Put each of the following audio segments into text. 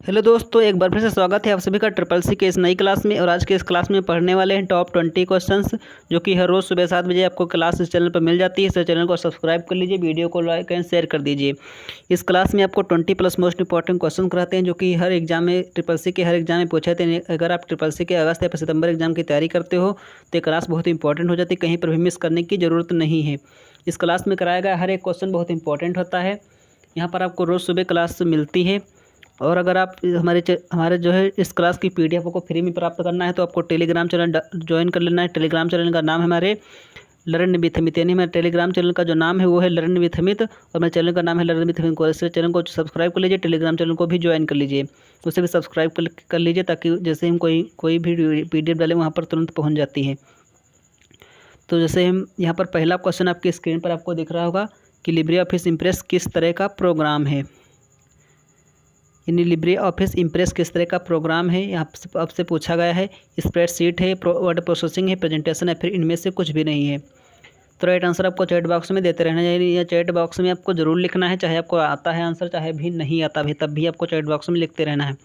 Hello दोस्तों, एक बार फिर से स्वागत है आप सभी का ट्रिपल सी के इस नई क्लास में। और आज के इस क्लास में पढ़ने वाले हैं टॉप 20 क्वेश्चंस, जो कि हर रोज़ सुबह 7 बजे आपको क्लास इस चैनल पर मिल जाती है। इस चैनल को सब्सक्राइब कर लीजिए, वीडियो को लाइक एंड शेयर कर दीजिए। इस क्लास में आपको 20+ मोस्ट इंपॉर्टेंट क्वेश्चन कराते हैं, जो कि हर एग्जाम में ट्रिपल सी के हर एग्जाम में पूछे थे। अगर आप ट्रिपल सी के अगस्त या सितंबर एग्जाम की तैयारी करते हो तो ये क्लास बहुत इंपॉर्टेंट हो जाती है, कहीं पर भी मिस करने की ज़रूरत नहीं है। इस क्लास में कराया गया हर एक क्वेश्चन बहुत इंपॉर्टेंट होता है। यहाँ पर आपको रोज़ सुबह क्लास मिलती है। और अगर आप हमारे जो है इस क्लास की पीडीएफ को फ्री में प्राप्त करना है तो आपको टेलीग्राम चैनल ज्वाइन कर लेना है। टेलीग्राम चैनल का नाम है हमारे लर्न विथ अमित, यानी मेरे टेलीग्राम चैनल का जो नाम है वो है लर्न विथ अमित, और मेरे चैनल का नाम है लर्न विथ अमित। को इस चैनल को सब्सक्राइब कर लीजिए, टेलीग्राम चैनल को भी ज्वाइन कर लीजिए, उसे भी सब्सक्राइब कर लीजिए, ताकि जैसे हम कोई भी पीडीएफ डालें वहाँ पर तुरंत पहुँच जाती है। तो जैसे हम यहाँ पर पहला क्वेश्चन आपकी स्क्रीन पर आपको दिख रहा होगा कि लिब्रे ऑफिस इम्प्रेस किस तरह का प्रोग्राम है। यानी लिब्रे ऑफिस इम्प्रेस किस तरह का प्रोग्राम है, यहाँ से आपसे पूछा गया है। स्प्रेडशीट है, वर्ड प्रोसेसिंग है, प्रेजेंटेशन है, फिर इनमें से कुछ भी नहीं है। तो राइट आंसर आपको चैट बॉक्स में देते रहना चाहिए, या चैट बॉक्स में आपको ज़रूर लिखना है, चाहे आपको आता है आंसर चाहे भी नहीं आता भी, तब भी आपको चैट बॉक्स में लिखते रहना है।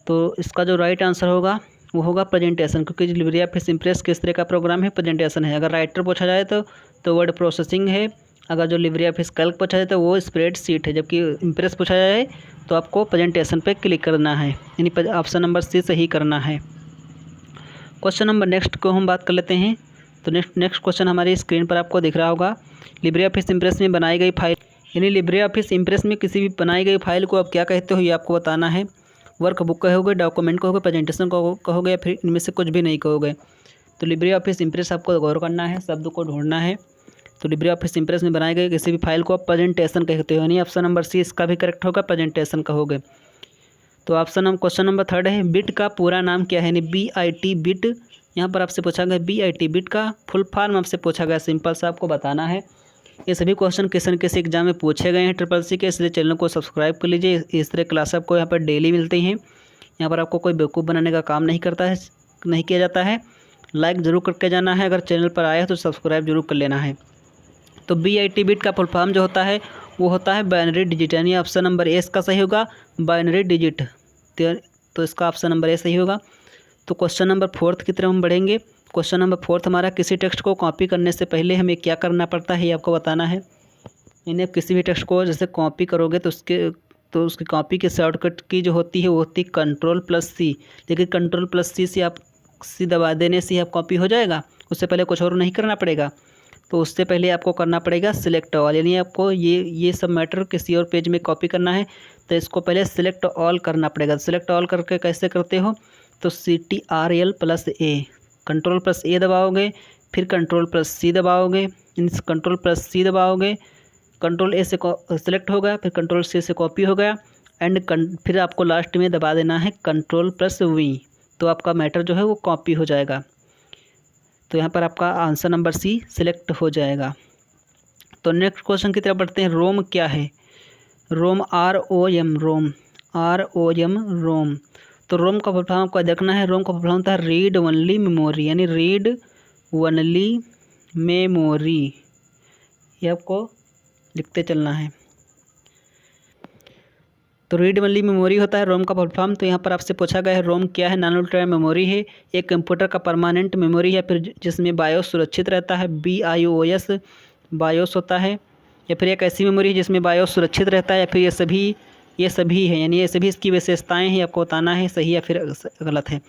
तो इसका जो राइट आंसर होगा वो होगा प्रेजेंटेशन, क्योंकि लिब्रे ऑफिस इम्प्रेस किस तरह का प्रोग्राम है, प्रेजेंटेशन है। अगर राइटर पूछा जाए तो वर्ड प्रोसेसिंग है। अगर जो लिब्रे ऑफिस कैल्क पूछा जाए तो वो स्प्रेडशीट है। जबकि इम्प्रेस पूछा जाए तो आपको प्रेजेंटेशन पे क्लिक करना है, यानी ऑप्शन नंबर सी सही करना है। क्वेश्चन नंबर नेक्स्ट को हम बात कर लेते हैं। तो नेक्स्ट क्वेश्चन हमारी स्क्रीन पर आपको दिख रहा होगा। लिब्रे ऑफिस इम्प्रेस में बनाई गई फाइल, यानी लिब्रे ऑफिस इम्प्रेस में किसी भी बनाई गई फाइल को आप क्या कहते हो ये आपको बताना है। वर्क बुक कहोगे, डॉक्यूमेंट कहोगे, प्रेजेंटेशन कहोगे, या फिर इनमें से कुछ भी नहीं कहोगे। तो लिब्रे ऑफिस इम्प्रेस आपको गौर करना है, शब्द को ढूंढना है। तो लिब्रे ऑफिस इम्प्रेस में बनाए गए किसी भी फाइल को आप प्रेजेंटेशन कहते हो, यानी ऑप्शन नंबर सी इसका भी करेक्ट होगा, प्रेजेंटेशन कहोगे। तो क्वेश्चन नंबर 3 है, बिट का पूरा नाम क्या है, यानी BIT बिट। यहाँ पर आपसे पूछा गया BIT बिट का फुल फॉर्म आपसे पूछा गया, सिंपल सा आपको बताना है। ये सभी क्वेश्चन किसी न किसी एग्जाम में पूछे गए हैं ट्रिपल सी के, इसलिए चैनल को सब्सक्राइब कर लीजिए। इस तरह क्लास आपको यहाँ पर डेली मिलती हैं। यहाँ पर आपको कोई बेवकूफ़ बनाने का काम नहीं किया जाता है। लाइक ज़रूर करके जाना है, अगर चैनल पर आया है तो सब्सक्राइब जरूर कर लेना है। तो BIT बिट का फुल फॉर्म जो होता है वो होता है बाइनरी डिजिट, यानी ऑप्शन नंबर ए इसका सही होगा, बाइनरी डिजिट। तो इसका ऑप्शन नंबर ए सही होगा। तो क्वेश्चन नंबर 4 की तरफ हम बढ़ेंगे। क्वेश्चन नंबर 4 हमारा, किसी टेक्स्ट को कॉपी करने से पहले हमें क्या करना पड़ता है ये आपको बताना है। यानी आप किसी भी टेक्स्ट को जैसे कॉपी करोगे तो उसकी कॉपी की शॉर्टकट की जो होती है वो होती है Ctrl+C। लेकिन Ctrl+C से आप सी दबा देने से आप कॉपी हो जाएगा, उससे पहले कुछ और नहीं करना पड़ेगा। तो उससे पहले आपको करना पड़ेगा सिलेक्ट ऑल, यानी आपको ये सब मैटर किसी और पेज में कॉपी करना है तो इसको पहले सिलेक्ट ऑल करना पड़ेगा। सिलेक्ट ऑल करके कैसे करते हो, तो Ctrl+A, Ctrl+A दबाओगे, फिर Ctrl+C दबाओगे, Ctrl+C दबाओगे, Ctrl+A से सिलेक्ट हो गया, फिर Ctrl+C से कॉपी हो गया, एंड फिर आपको लास्ट में दबा देना है Ctrl+V, तो आपका मैटर जो है वो कॉपी हो जाएगा। तो यहाँ पर आपका आंसर नंबर सी सिलेक्ट हो जाएगा। तो नेक्स्ट क्वेश्चन की तरफ बढ़ते हैं। रोम क्या है, रोम ROM, रोम। तो रोम का फुल फॉर्म आपको देखना है। रोम का फुल फॉर्म होता है रीड ओनली मेमोरी, यानी रीड ओनली मेमोरी, ये आपको लिखते चलना है। तो रीड ओनली मेमोरी होता है रोम का फुल फॉर्म। तो यहाँ पर आपसे पूछा गया है रोम क्या है। नॉन वोलेटाइल मेमोरी है, एक कंप्यूटर का परमानेंट मेमोरी है, फिर जिसमें बायोस सुरक्षित रहता है, BIOS बायोस होता है, या फिर एक ऐसी मेमोरी है जिसमें बायोस सुरक्षित रहता है, या फिर ये सभी है, यानी ये सभी इसकी विशेषताएँ हैं, आपको बताना है सही या फिर गलत है।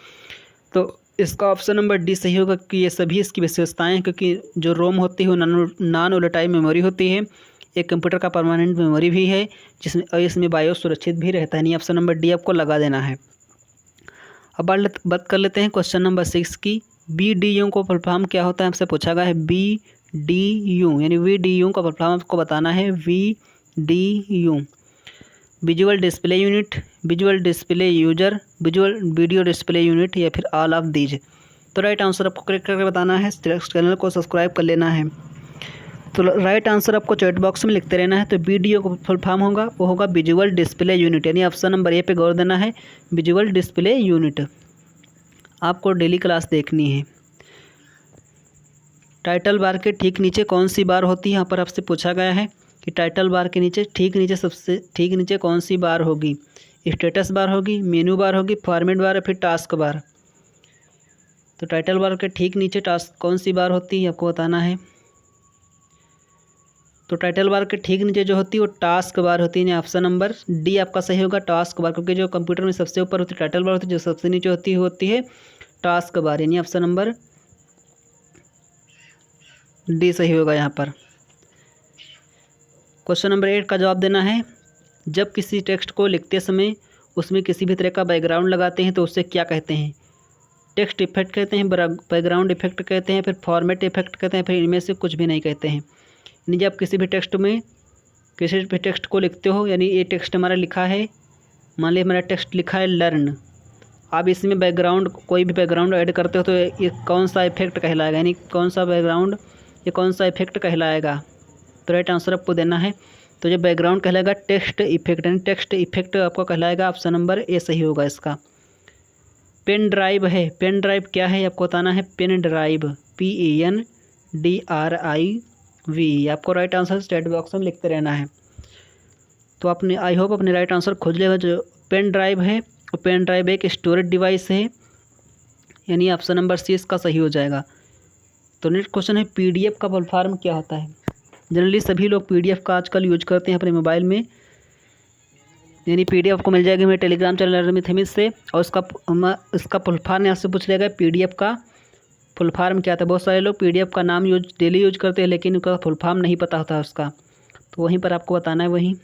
तो इसका ऑप्शन नंबर डी सही होगा कि ये सभी इसकी विशेषताएँ हैं, क्योंकि जो रोम होती है वो नॉन वोलेटाइल मेमोरी होती है, एक कंप्यूटर का परमानेंट मेमोरी भी है, इसमें बायोस सुरक्षित भी रहता है, नहीं ऑप्शन नंबर डी आपको लगा देना है। अब बात कर लेते हैं क्वेश्चन नंबर 6 की। BDU को फुल फॉर्म क्या होता है, आपसे पूछा गया है BDU, यानी VDU का फुल फॉर्म आपको बताना है। VDU visual display unit, visual display user, visual video display unit, या फिर ऑल ऑफ दीज। तो राइट आंसर आपको करेक्ट करके बताना है, चैनल को सब्सक्राइब कर लेना है। तो राइट आंसर आपको चैट बॉक्स में लिखते रहना है। तो BDU का फुल फॉर्म होगा वो होगा विजुअल डिस्प्ले यूनिट, यानी ऑप्शन नंबर ए पे गौर देना है, विजुअल डिस्प्ले यूनिट। आपको डेली क्लास देखनी है। टाइटल बार के ठीक नीचे कौन सी बार होती है, यहाँ पर आपसे पूछा गया है कि टाइटल बार के नीचे सबसे ठीक नीचे कौन सी बार होगी। स्टेटस बार होगी, मेनू बार होगी, फॉर्मेट बार या फिर टास्क बार। तो टाइटल बार के ठीक नीचे टास्क कौन सी बार होती है आपको बताना है। तो टाइटल बार के ठीक नीचे जो होती है वो टास्क बार होती है, ऑप्शन नंबर डी आपका सही होगा, टास्क बार। क्योंकि जो कंप्यूटर में सबसे ऊपर होती है टाइटल बार होती है, जो सबसे नीचे होती है टास्क बार, यानी ऑप्शन नंबर डी सही होगा यहाँ पर। क्वेश्चन नंबर 8 का जवाब देना है। जब किसी टेक्स्ट को लिखते समय उसमें किसी भी तरह का बैकग्राउंड लगाते हैं तो उसे क्या कहते हैं। टेक्स्ट इफेक्ट कहते हैं, बैकग्राउंड इफेक्ट कहते हैं, फिर फॉर्मेट इफेक्ट कहते हैं, फिर इनमें से कुछ भी नहीं कहते हैं। यानी जब किसी भी टेक्स्ट को लिखते हो, यानी ये टेक्स्ट हमारा लिखा है, मान लीजिए हमारा टेक्स्ट लिखा है लर्न, आप इसमें बैकग्राउंड कोई भी बैकग्राउंड ऐड करते हो तो ये कौन सा इफेक्ट कहलाएगा, यानी कौन सा बैकग्राउंड, ये कौन सा इफेक्ट कहलाएगा। तो राइट आंसर आपको देना है। तो जो बैकग्राउंड कहलाएगा टेक्स्ट इफेक्ट, यानी टेक्स्ट इफेक्ट आपको कहलाएगा, ऑप्शन नंबर ए सही होगा इसका। पेन ड्राइव है, पेन ड्राइव क्या है आपको बताना है। पेन ड्राइव PENDRIV, आपको राइट आंसर चैट बॉक्स में लिखते रहना है। तो आपने आई होप अपने राइट आंसर खोज लेगा। जो पेन ड्राइव है, और पेन ड्राइव एक स्टोरेज डिवाइस है, यानी ऑप्शन नंबर सी इसका सही हो जाएगा। तो नेक्स्ट क्वेश्चन है PDF का फुल फॉर्म क्या होता है। जनरली सभी लोग PDF का आजकल यूज करते हैं अपने मोबाइल में, यानी PDF को मिल जाएगी मेरे टेलीग्राम चैनल अरमिथमिस से, और इसका फुल फॉर्म यहाँ से पूछ लेगा PDF का फुल फॉर्म क्या था। बहुत सारे लोग PDF का नाम डेली यूज करते हैं लेकिन उनका फुल फॉर्म नहीं पता होता उसका, तो वहीं पर आपको बताना है। वहीं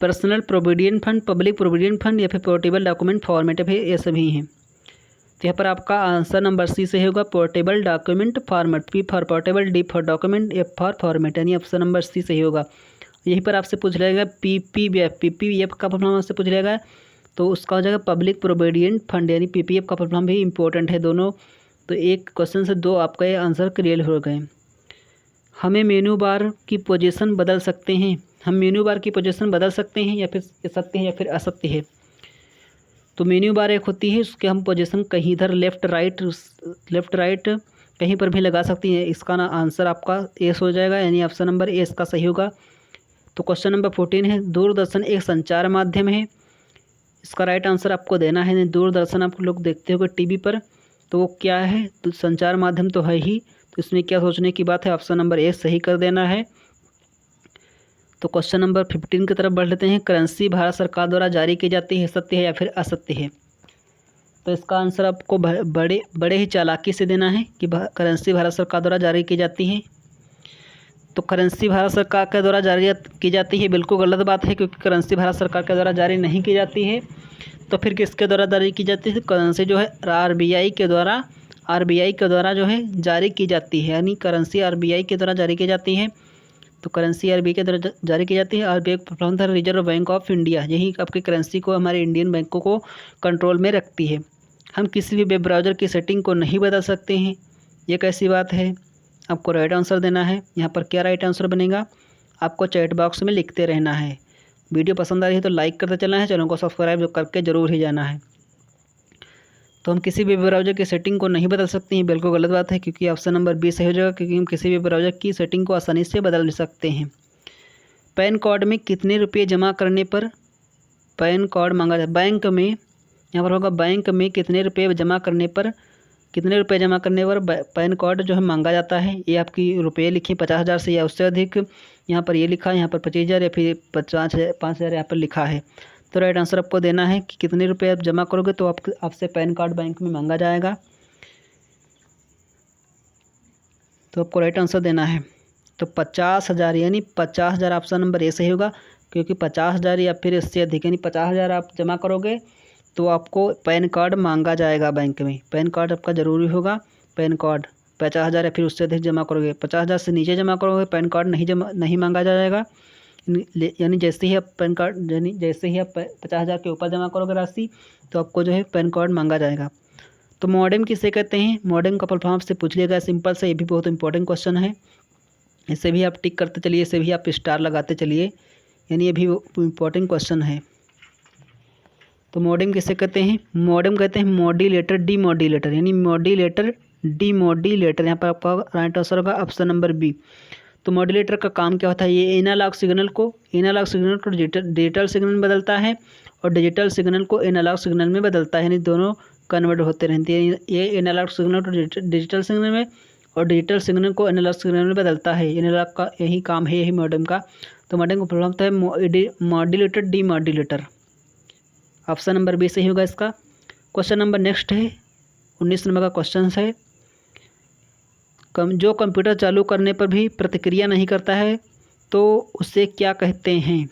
personal provident fund, public provident fund, या फिर पोर्टेबल डॉक्यूमेंट फॉर्मेट, फिर ये सभी हैं। तो यहाँ पर आपका आंसर नंबर सी से होगा, portable document format. P for portable, D for document, F for format, यानी ऑप्शन नंबर सी सही होगा। यहीं पर आपसे पूछ लेगा PPF का फुल फॉर्म आपसे पूछ लेगा, तो उसका हो जाएगा पब्लिक प्रोविडेंट फंड, यानी PPF का फुल फॉर्म भी इंपॉर्टेंट है दोनों। तो एक क्वेश्चन से दो आपका ये आंसर क्लियर हो गए। हमें मेनू बार की पोजीशन बदल सकते हैं, हम मेनू बार की पोजीशन बदल सकते हैं या फिर असत्य है। तो मेन्यू बार एक होती है, उसके हम पोजीशन कहीं इधर लेफ़्ट राइट कहीं पर भी लगा सकती हैं। इसका ना आंसर आपका एस हो जाएगा, यानी ऑप्शन नंबर ए इसका सही होगा। तो क्वेश्चन नंबर 14 है, दूरदर्शन एक संचार माध्यम है। इसका राइट आंसर आपको देना है। दूरदर्शन आप लोग देखते होगे टीवी पर, तो वो क्या है, तो संचार माध्यम तो है ही, तो इसमें क्या सोचने की बात है, ऑप्शन नंबर ए सही कर देना है। तो क्वेश्चन नंबर 15 की तरफ बढ़ लेते हैं। करेंसी भारत सरकार द्वारा जारी की जाती है, सत्य है या फिर असत्य है। तो इसका आंसर आपको बड़े ही चालाकी से देना है कि करेंसी भारत सरकार द्वारा जारी की जाती है। तो करेंसी भारत सरकार के द्वारा जारी की जाती है, बिल्कुल गलत बात है, क्योंकि करेंसी भारत सरकार के द्वारा जारी नहीं की जाती है। तो फिर किसके द्वारा जारी की जाती है। करेंसी जो है RBI के द्वारा जो है जारी की जाती है, यानी करेंसी RBI के द्वारा जारी की जाती है। तो करेंसी RBI के द्वारा जारी की जाती है। RBI प्रबंधन रिजर्व बैंक ऑफ इंडिया, यही आपकी करेंसी को हमारे इंडियन बैंकों को कंट्रोल में रखती है। हम किसी भी वेब ब्राउज़र की सेटिंग को नहीं बदल सकते हैं, ये कैसी बात है। आपको राइट आंसर देना है। यहाँ पर क्या राइट आंसर बनेगा, आपको चैट बॉक्स में लिखते रहना है। वीडियो पसंद आ रही है तो लाइक करते चलना है, चैनल को सब्सक्राइब करके ज़रूर ही जाना है। तो हम किसी भी ब्राउज़र की सेटिंग को नहीं बदल सकते हैं, बिल्कुल गलत बात है, क्योंकि ऑप्शन नंबर बी सही हो जाएगा, क्योंकि हम किसी भी ब्राउज़र की सेटिंग को आसानी से बदल सकते हैं। पैन कार्ड में कितने रुपये जमा करने पर पैन कार्ड मांगा जाए। बैंक में यहाँ पर होगा, बैंक में कितने रुपये जमा करने पर पैन कार्ड जो है मांगा जाता है। ये आपकी रुपये लिखी 50,000 से या उससे अधिक, यहाँ पर ये लिखा है, यहाँ पर 25,000 या फिर 5,000 यहाँ पर लिखा है। तो राइट आंसर आपको देना है कि कितने रुपए आप जमा करोगे तो आपसे पैन कार्ड बैंक में मांगा जाएगा। तो आपको राइट आंसर देना है। तो 50,000, यानी 50,000 ऑप्शन नंबर ए सही होगा, क्योंकि 50,000 या फिर इससे अधिक, यानी 50,000 आप जमा करोगे तो आपको पैन कार्ड मांगा जाएगा बैंक में। पैन कार्ड आपका ज़रूरी होगा। पैन कार्ड 50,000 या फिर उससे अधिक जमा करोगे, 50,000 से नीचे जमा करोगे पैन कार्ड नहीं मांगा जाएगा। यानी जैसे ही आप 50,000 के ऊपर जमा करोगे राशि तो आपको जो है पैन कार्ड मांगा जाएगा। तो मॉडेम किसे कहते हैं। मॉडेम का फुल फॉर्म से पूछ लिएगा, सिंपल से, ये भी बहुत इंपॉर्टेंट क्वेश्चन है। इसे भी आप टिक करते चलिए, इसे भी आप स्टार लगाते चलिए, यानी ये भी इंपॉर्टेंट क्वेश्चन है। तो मॉडेम किसे कहते हैं। मॉडेम कहते हैं मॉड्यूलेटर, डीमॉड्यूलेटर, यानी मॉड्यूलेटर, डीमॉड्यूलेटर। यहाँ पर आपका राइट आंसर होगा ऑप्शन नंबर बी। तो मॉड्यूलेटर का काम क्या होता है, ये एनालॉग सिग्नल को डिजिटल सिग्नल में बदलता है और डिजिटल सिग्नल को एनालॉग सिग्नल में बदलता है, यानी दोनों कन्वर्ट होते रहते हैं। ये एनालॉग सिग्नल को डिजिटल सिग्नल में और डिजिटल सिग्नल को एनालॉग सिग्नल में बदलता है। एनालॉग का यही काम है, यही मॉडेम का। तो मॉडेम का प्रॉब्लम होता है modulator demodulator. Option number B सही होगा इसका। क्वेश्चन नंबर नेक्स्ट है 19 नंबर का क्वेश्चन है। जो कंप्यूटर चालू करने पर भी प्रतिक्रिया नहीं करता है तो उसे क्या कहते हैं।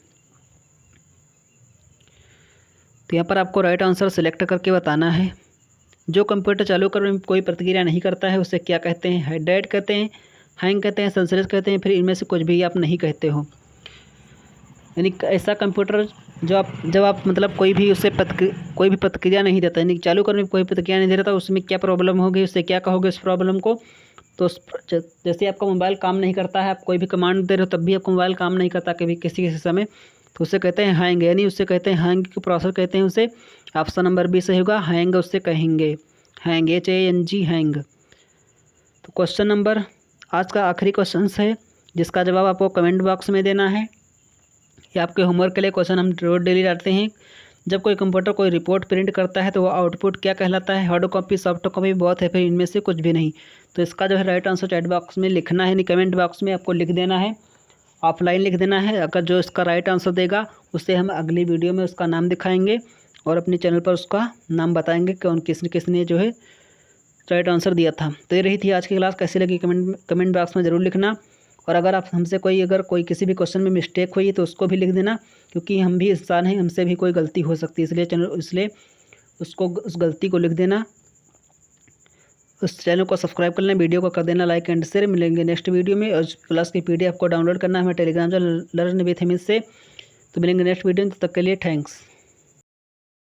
तो यहाँ पर आपको राइट आंसर सिलेक्ट करके बताना है। जो कंप्यूटर चालू करने में कोई प्रतिक्रिया नहीं करता है उसे क्या कहते हैं। डेड कहते हैं, हैंग कहते हैं, सनसेलेस कहते हैं, फिर इनमें से कुछ भी आप नहीं कहते हो। यानी ऐसा कंप्यूटर जब आप मतलब कोई भी प्रतिक्रिया नहीं देता, यानी चालू करने में कोई प्रतिक्रिया नहीं दे रहा था, उसमें क्या प्रॉब्लम होगी, उससे क्या कहोगे उस प्रॉब्लम को। तो जैसे आपका मोबाइल काम नहीं करता है, आप कोई भी कमांड दे रहे हो तब भी आपका मोबाइल काम नहीं करता कभी किसी समय, तो उसे कहते हैं हैंग, यानी उससे कहते हैं हैंग की प्रोसेस कहते हैं उसे। ऑप्शन नंबर बी सही होगा, हैंग उससे कहेंगे, हैंग HANG हैंग। तो क्वेश्चन नंबर आज का आखिरी क्वेश्चन है जिसका जवाब आपको कमेंट बॉक्स में देना है। ये आपके होमवर्क के लिए क्वेश्चन हम रोज डेली डालते हैं। जब कोई कंप्यूटर कोई रिपोर्ट प्रिंट करता है तो वो आउटपुट क्या कहलाता है। हार्ड कॉपी, सॉफ्ट कॉपी बहुत है, फिर इनमें से कुछ भी नहीं। तो इसका जो है राइट आंसर चैट बॉक्स में लिखना है, नहीं कमेंट बॉक्स में आपको लिख देना है, ऑफलाइन लिख देना है। अगर जो इसका राइट आंसर देगा उससे हम अगली वीडियो में उसका नाम दिखाएंगे और अपने चैनल पर उसका नाम बताएंगे कि किसने जो है राइट आंसर दिया था। तो ये रही थी आज की क्लास। कैसी लगी कमेंट बॉक्स में ज़रूर लिखना। और अगर कोई किसी भी क्वेश्चन में मिस्टेक हुई तो उसको भी लिख देना, क्योंकि हम भी इंसान हैं, हमसे भी कोई गलती हो सकती है, इसलिए उस गलती को लिख देना। उस चैनल को सब्सक्राइब कर लेना, वीडियो को कर देना लाइक एंड शेयर। मिलेंगे नेक्स्ट वीडियो में। और क्लास की PDF को डाउनलोड करना है हमें टेलीग्राम चैनल लर्न विथ हिमित से। तो मिलेंगे नेक्स्ट वीडियो में, तब तक के लिए थैंक्स।